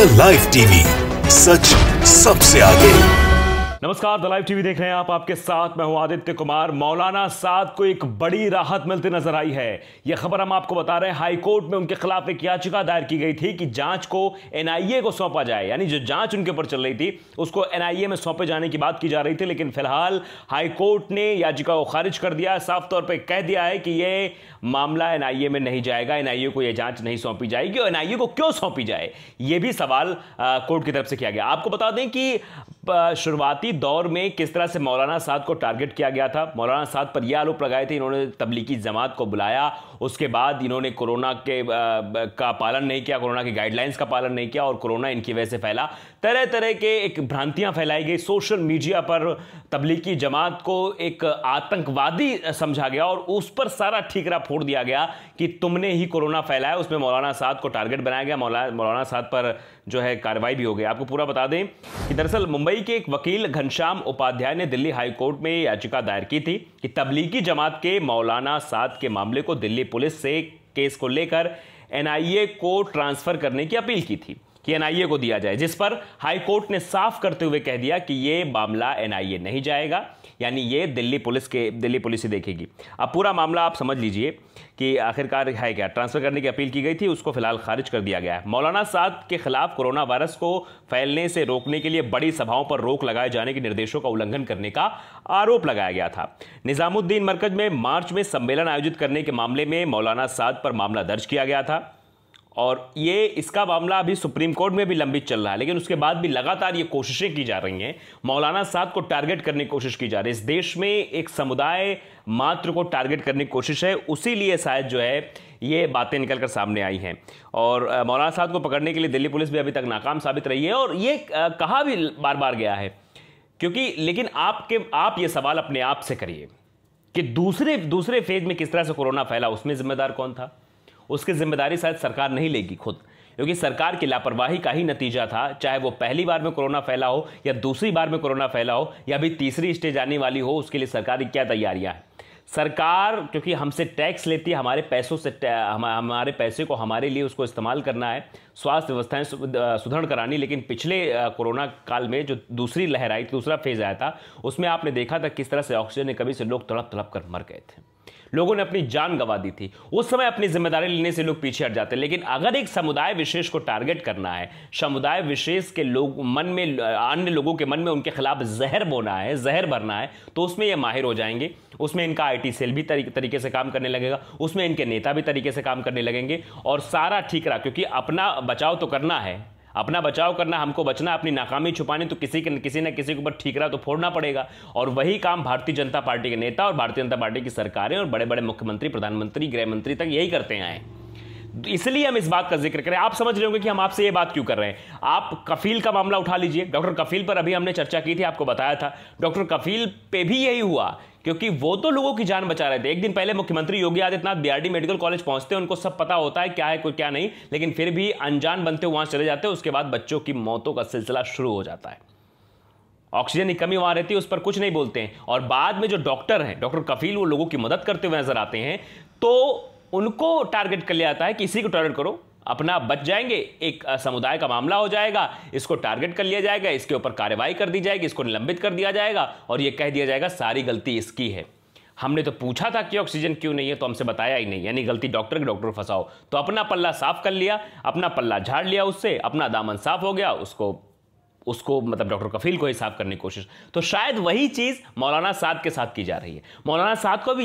The live TV, सच सबसे आगे। नमस्कार, द लाइव टीवी देख रहे हैं आप। आपके साथ मैं हूं आदित्य कुमार। मौलाना साद को एक बड़ी राहत मिलती नजर आई है। यह खबर हम आपको बता रहे हैं। हाई कोर्ट में उनके खिलाफ एक याचिका दायर की गई थी कि जांच को एनआईए को सौंपा जाए, यानी जो जांच उनके ऊपर चल रही थी उसको एनआईए में सौंपे जाने की बात की जा रही थी। लेकिन फिलहाल हाई कोर्ट ने याचिका को खारिज कर दिया। साफ तौर पर कह दिया है कि यह मामला एनआईए में नहीं जाएगा, एनआईए को यह जांच नहीं सौंपी जाएगी। और एनआईए को क्यों सौंपी जाए, यह भी सवाल कोर्ट की तरफ से किया गया। आपको बता दें कि शुरुआती दौर में किस तरह से मौलाना साद को टारगेट किया गया था। मौलाना साद पर यह आरोप लगाए थे इन्होंने तबलीगी जमात को बुलाया, उसके बाद इन्होंने कोरोना के का पालन नहीं किया, कोरोना की गाइडलाइंस का पालन नहीं किया और कोरोना इनकी वजह से फैला। तरह तरह के एक भ्रांतियां फैलाई गई। सोशल मीडिया पर तबलीगी जमात को एक आतंकवादी समझा गया और उस पर सारा ठीकरा फोड़ दिया गया कि तुमने ही कोरोना फैलाया। उसमें मौलाना साद को टारगेट बनाया गया। मौलाना साद पर जो है कार्रवाई भी हो गई। आपको पूरा बता दें कि दरअसल मुंबई के एक वकील घनश्याम उपाध्याय ने दिल्ली हाई कोर्ट में याचिका दायर की थी कि तबलीगी जमात के मौलाना साद के मामले को दिल्ली पुलिस से केस को लेकर एनआईए को ट्रांसफर करने की अपील की थी कि एनआईए को दिया जाए, जिस पर हाई कोर्ट ने साफ करते हुए कह दिया कि यह मामला एनआईए नहीं जाएगा, यानी ये दिल्ली पुलिस ही देखेगी। अब पूरा मामला आप समझ लीजिए कि आखिरकार है क्या। ट्रांसफर करने की अपील की गई थी, उसको फिलहाल खारिज कर दिया गया है। मौलाना साद के खिलाफ कोरोना वायरस को फैलने से रोकने के लिए बड़ी सभाओं पर रोक लगाए जाने के निर्देशों का उल्लंघन करने का आरोप लगाया गया था। निजामुद्दीन मरकज में मार्च में सम्मेलन आयोजित करने के मामले में मौलाना साद पर मामला दर्ज किया गया था और इसका मामला अभी सुप्रीम कोर्ट में भी लंबित चल रहा है। लेकिन उसके बाद भी लगातार ये कोशिशें की जा रही हैं, मौलाना साद को टारगेट करने की कोशिश की जा रही है। इस देश में एक समुदाय मात्र को टारगेट करने की कोशिश है, उसी लिए शायद जो है ये बातें निकलकर सामने आई हैं। और मौलाना साद को पकड़ने के लिए दिल्ली पुलिस भी अभी तक नाकाम साबित रही है और ये कहा भी बार बार गया है क्योंकि। लेकिन आप ये सवाल अपने आप से करिए कि दूसरे फेज में किस तरह से कोरोना फैला, उसमें जिम्मेदार कौन था? उसकी जिम्मेदारी शायद सरकार नहीं लेगी खुद, क्योंकि सरकार की लापरवाही का ही नतीजा था। चाहे वो पहली बार में कोरोना फैला हो या दूसरी बार में कोरोना फैला हो या अभी तीसरी स्टेज आने वाली हो, उसके लिए सरकार की क्या तैयारियां हैं। सरकार क्योंकि हमसे टैक्स लेती है, हमारे पैसों से हमारे पैसे को हमारे लिए उसको इस्तेमाल करना है, स्वास्थ्य व्यवस्थाएं सुदृढ़ करानी। लेकिन पिछले कोरोना काल में जो दूसरी लहर आई, दूसरा फेज आया था, उसमें आपने देखा था किस तरह से ऑक्सीजन की कमी से लोग तड़प तड़प कर मर गए थे, लोगों ने अपनी जान गंवा दी थी। उस समय अपनी जिम्मेदारी लेने से लोग पीछे हट जाते। लेकिन अगर एक समुदाय विशेष को टारगेट करना है, समुदाय विशेष के लोग मन में, अन्य लोगों के मन में उनके खिलाफ जहर बोना है, जहर भरना है, तो उसमें ये माहिर हो जाएंगे। उसमें इनका आईटी सेल भी तरीके से काम करने लगेगा, उसमें इनके नेता भी तरीके से काम करने लगेंगे और सारा ठीक रहा। क्योंकि अपना बचाव तो करना है, अपना बचाव करना, हमको बचना, अपनी नाकामी छुपानी, तो किसी न किसी के ऊपर ठीकरा तो फोड़ना पड़ेगा। और वही काम भारतीय जनता पार्टी के नेता और भारतीय जनता पार्टी की सरकारें और बड़े बड़े मुख्यमंत्री, प्रधानमंत्री, गृह मंत्री तक यही करते आए। इसलिए हम इस बात का जिक्र करें। आप समझ रहे होंगे कि हम आपसे ये बात क्यों कर रहे हैं। आप कफील का मामला उठा लीजिए। डॉक्टर कफील पर अभी हमने चर्चा की थी, आपको बताया था। डॉक्टर कफील पे भी यही हुआ क्योंकि वो तो लोगों की जान बचा रहे थे। एक दिन पहले मुख्यमंत्री Yogi Adityanath BRD medical college पहुंचते हैं, उनको सब पता होता है क्या है कोई क्या नहीं, लेकिन फिर भी अनजान बनते वहां चले जाते हैं। उसके बाद बच्चों की मौतों का सिलसिला शुरू हो जाता है। ऑक्सीजन की कमी वहां रहती है, उस पर कुछ नहीं बोलते हैं। और बाद में जो डॉक्टर हैं, डॉक्टर कफील, वो लोगों की मदद करते हुए नजर आते हैं, तो उनको टारगेट कर लिया जाता है कि इसी को टारगेट करो, अपना बच जाएंगे, एक समुदाय का मामला हो जाएगा, इसको टारगेट कर लिया जाएगा, इसके ऊपर कार्रवाई कर दी जाएगी, इसको निलंबित कर दिया जाएगा और यह कह दिया जाएगा सारी गलती इसकी है। हमने तो पूछा था कि ऑक्सीजन क्यों नहीं है, तो हमसे बताया ही नहीं, यानी गलती डॉक्टर की, डॉक्टर फंसाओ। तो अपना पल्ला साफ कर लिया, अपना पल्ला झाड़ लिया, उससे अपना दामन साफ हो गया, उसको मतलब डॉक्टर कफील को ही साफ करने की कोशिश। तो शायद वही चीज मौलाना साद के साथ की जा रही है। मौलाना साद को भी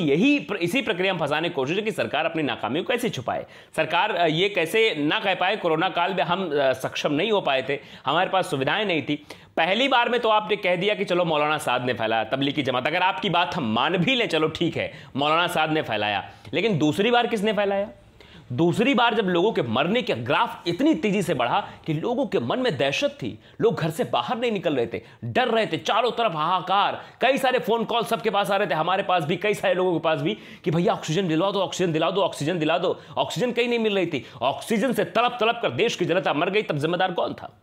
इसी प्रक्रिया में फंसाने की कोशिश है कि सरकार अपनी नाकामी को कैसे छुपाए, सरकार ये कैसे ना कह पाए कोरोना काल में हम सक्षम नहीं हो पाए थे, हमारे पास सुविधाएं नहीं थी। पहली बार में तो आपने कह दिया कि चलो मौलाना साद ने फैलाया, तबलीगी जमात, अगर आपकी बात हम मान भी लें, चलो ठीक है, मौलाना साद ने फैलाया। लेकिन दूसरी बार किसने फैलाया? दूसरी बार जब लोगों के मरने के ग्राफ इतनी तेजी से बढ़ा कि लोगों के मन में दहशत थी, लोग घर से बाहर नहीं निकल रहे थे, डर रहे थे, चारों तरफ हाहाकार, कई सारे फोन कॉल सबके पास आ रहे थे, हमारे पास भी, कई सारे लोगों के पास भी, कि भैया ऑक्सीजन दिला दो, ऑक्सीजन दिला दो, ऑक्सीजन दिला दो। ऑक्सीजन कहीं नहीं मिल रही थी, ऑक्सीजन से तड़प तड़प कर देश की जनता मर गई। तब जिम्मेदार कौन था?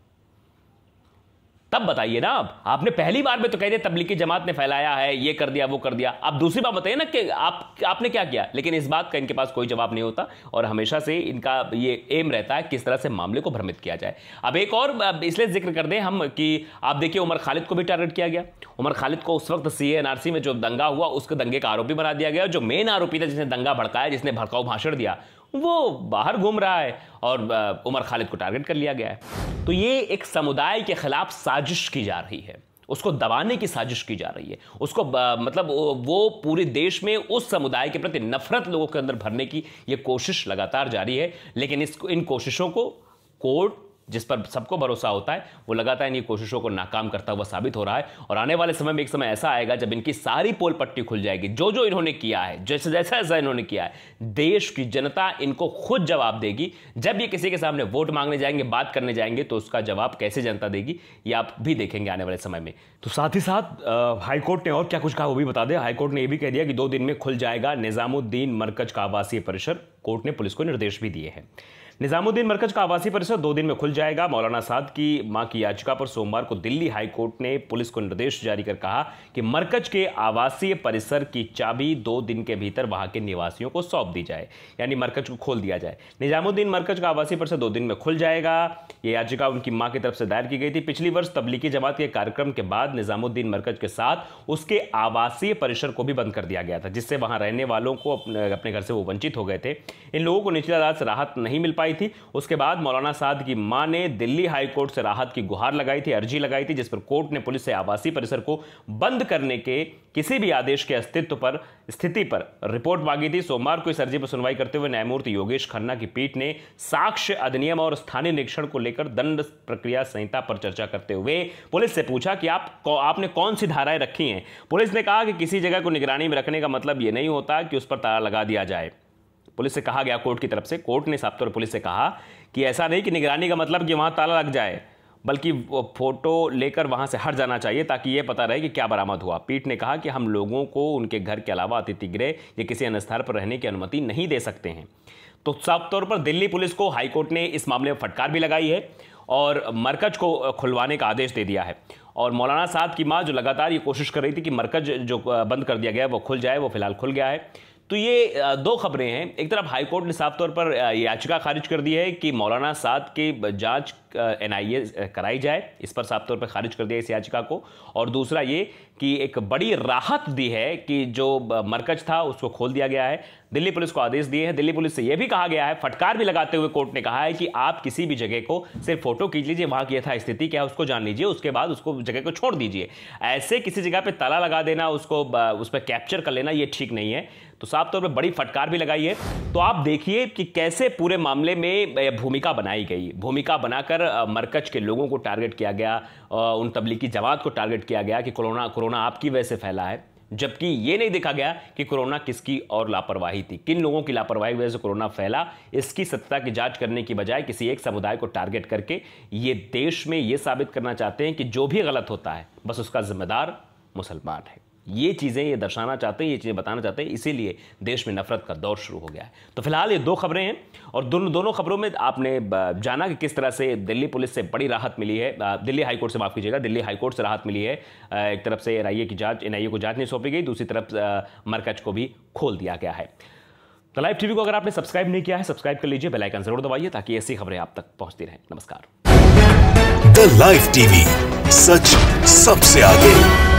तब बताइए ना। आपने पहली बार में तो कह दिया तबलीगी जमात ने फैलाया है, ये कर दिया वो कर दिया। अब दूसरी बात बताइए ना कि आपने क्या किया। लेकिन इस बात का इनके पास कोई जवाब नहीं होता और हमेशा से इनका ये एम रहता है किस तरह से मामले को भ्रमित किया जाए। अब एक और इसलिए जिक्र कर दें हम कि आप देखिए उमर खालिद को भी टारगेट किया गया। उमर खालिद को उस वक्त CA/NRC में जो दंगा हुआ उसके दंगे का आरोपी बना दिया गया। जो मेन आरोपी था जिसने दंगा भड़काया, जिसने भड़काऊ भाषण दिया, वो बाहर घूम रहा है और उमर खालिद को टारगेट कर लिया गया है। तो ये एक समुदाय के खिलाफ साजिश की जा रही है, उसको दबाने की साजिश की जा रही है, उसको मतलब वो पूरे देश में उस समुदाय के प्रति नफरत लोगों के अंदर भरने की ये कोशिश लगातार जारी है। लेकिन इन कोशिशों को कोर्ट, जिस पर सबको भरोसा होता है, वो लगातार इन कोशिशों को नाकाम करता हुआ साबित हो रहा है। और आने वाले समय में एक समय ऐसा आएगा जब इनकी सारी पोल पट्टी खुल जाएगी। जो जो इन्होंने किया है, जैसा इन्होंने किया है, देश की जनता इनको खुद जवाब देगी। जब ये किसी के सामने वोट मांगने जाएंगे, बात करने जाएंगे, तो उसका जवाब कैसे जनता देगी ये आप भी देखेंगे आने वाले समय में। तो साथ ही साथ हाईकोर्ट ने और क्या कुछ कहा वो भी बता दें। हाईकोर्ट ने यह भी कह दिया कि 2 दिन में खुल जाएगा निजामुद्दीन मरकज का आवासीय परिसर। कोर्ट ने पुलिस को निर्देश भी दिए हैं। निजामुद्दीन मरकज का आवासीय परिसर 2 दिन में खुल जाएगा। मौलाना साद की मां की याचिका पर सोमवार को दिल्ली हाईकोर्ट ने पुलिस को निर्देश जारी कर कहा कि मरकज के आवासीय परिसर की चाबी 2 दिन के भीतर वहां के निवासियों को सौंप दी जाए, यानी मरकज को खोल दिया जाए। निजामुद्दीन मरकज का आवासीय परिसर 2 दिन में खुल जाएगा। यह याचिका उनकी मां की तरफ से दायर की गई थी। पिछली वर्ष तबलीगी जमात के कार्यक्रम के बाद निजामुद्दीन मरकज के साथ उसके आवासीय परिसर को भी बंद कर दिया गया था, जिससे वहां रहने वालों को अपने घर से वो वंचित हो गए थे। इन लोगों को निचली अदालत से राहत नहीं मिल पाई थी। उसके बाद मौलाना साद की मां ने दिल्ली हाईकोर्ट से राहत की गुहार लगाई थी, अर्जी लगाई थी, जिस पर कोर्ट ने पुलिस से आवासीय परिसर को बंद करने के किसी भी आदेश के स्थिति पर रिपोर्ट मांगी थी। सोमवार को इस अर्जी पर सुनवाई करते हुए न्यायमूर्ति योगेश खन्ना की पीठ ने साक्ष्य अधिनियम और स्थानीय निरीक्षण को लेकर दंड प्रक्रिया संहिता पर चर्चा करते हुए पुलिस से पूछा कि आपने कौन सी धाराएं रखी हैं। पुलिस ने कहा कि किसी जगह को निगरानी में रखने का मतलब यह नहीं होता कि उस पर ताला लगा दिया जाए। पुलिस से कहा गया, कोर्ट की तरफ से, कोर्ट ने साफ तौर पर पुलिस से कहा कि ऐसा नहीं कि निगरानी का मतलब कि वहां ताला लग जाए, बल्कि वो फोटो लेकर वहां से हट जाना चाहिए ताकि यह पता रहे कि क्या बरामद हुआ। पीठ ने कहा कि हम लोगों को उनके घर के अलावा अतिथि गृह या किसी अन्य स्थान पर रहने की अनुमति नहीं दे सकते हैं। तो साफ तौर पर दिल्ली पुलिस को हाईकोर्ट ने इस मामले में फटकार भी लगाई है और मरकज को खुलवाने का आदेश दे दिया है। और मौलाना साद की मां जो लगातार ये कोशिश कर रही थी कि मरकज जो बंद कर दिया गया वो खुल जाए, वो फिलहाल खुल गया है। तो ये 2 खबरें हैं। एक तरफ हाईकोर्ट ने साफ तौर पर याचिका खारिज कर दी है कि मौलाना साद की जांच NIA कराई जाए, इस पर साफ तौर पर खारिज कर दिया इस याचिका को। और दूसरा ये कि एक बड़ी राहत दी है कि जो मरकज था उसको खोल दिया गया है। दिल्ली पुलिस को आदेश दिए हैं। दिल्ली पुलिस से यह भी कहा गया है, फटकार भी लगाते हुए कोर्ट ने कहा है कि आप किसी भी जगह को सिर्फ फोटो खींच लीजिए, वहां की यथा स्थिति क्या है उसको जान लीजिए, उसके बाद उसको जगह को छोड़ दीजिए। ऐसे किसी जगह पे ताला लगा देना, उसको उस पर कैप्चर कर लेना, ये ठीक नहीं है। तो साफ तौर पर बड़ी फटकार भी लगाई है। तो आप देखिए कि कैसे पूरे मामले में भूमिका बनाई गई। भूमिका बनाकर मरकज के लोगों को टारगेट किया गया, उन तबलीगी जमात को टारगेट किया गया कि कोरोना आपकी वजह से फैला है, जबकि ये नहीं देखा गया कि कोरोना किसकी और लापरवाही थी, किन लोगों की लापरवाही की वजह से कोरोना फैला। इसकी सत्यता की जांच करने की बजाय किसी एक समुदाय को टारगेट करके ये देश में ये साबित करना चाहते हैं कि जो भी गलत होता है बस उसका जिम्मेदार मुसलमान है। ये चीज़ें ये दर्शाना चाहते हैं, ये चीज़ें बताना चाहते हैं, इसीलिए देश में नफरत का दौर शुरू हो गया है। तो फिलहाल ये 2 खबरें हैं और दोनों खबरों में आपने जाना कि किस तरह से दिल्ली पुलिस से बड़ी राहत मिली है, दिल्ली हाईकोर्ट से, माफ़ कीजिएगा, दिल्ली हाईकोर्ट से राहत मिली है। एक तरफ से NIA को जांच नहीं सौंपी गई, दूसरी तरफ मरकज को भी खोल दिया गया है। तो लाइव टीवी को अगर आपने सब्सक्राइब नहीं किया है, सब्सक्राइब कर लीजिए, बेल आइकन जरूर दबाइए ताकि ऐसी खबरें आप तक पहुंचती रहें। नमस्कार। द लाइव टीवी, सच सबसे आगे।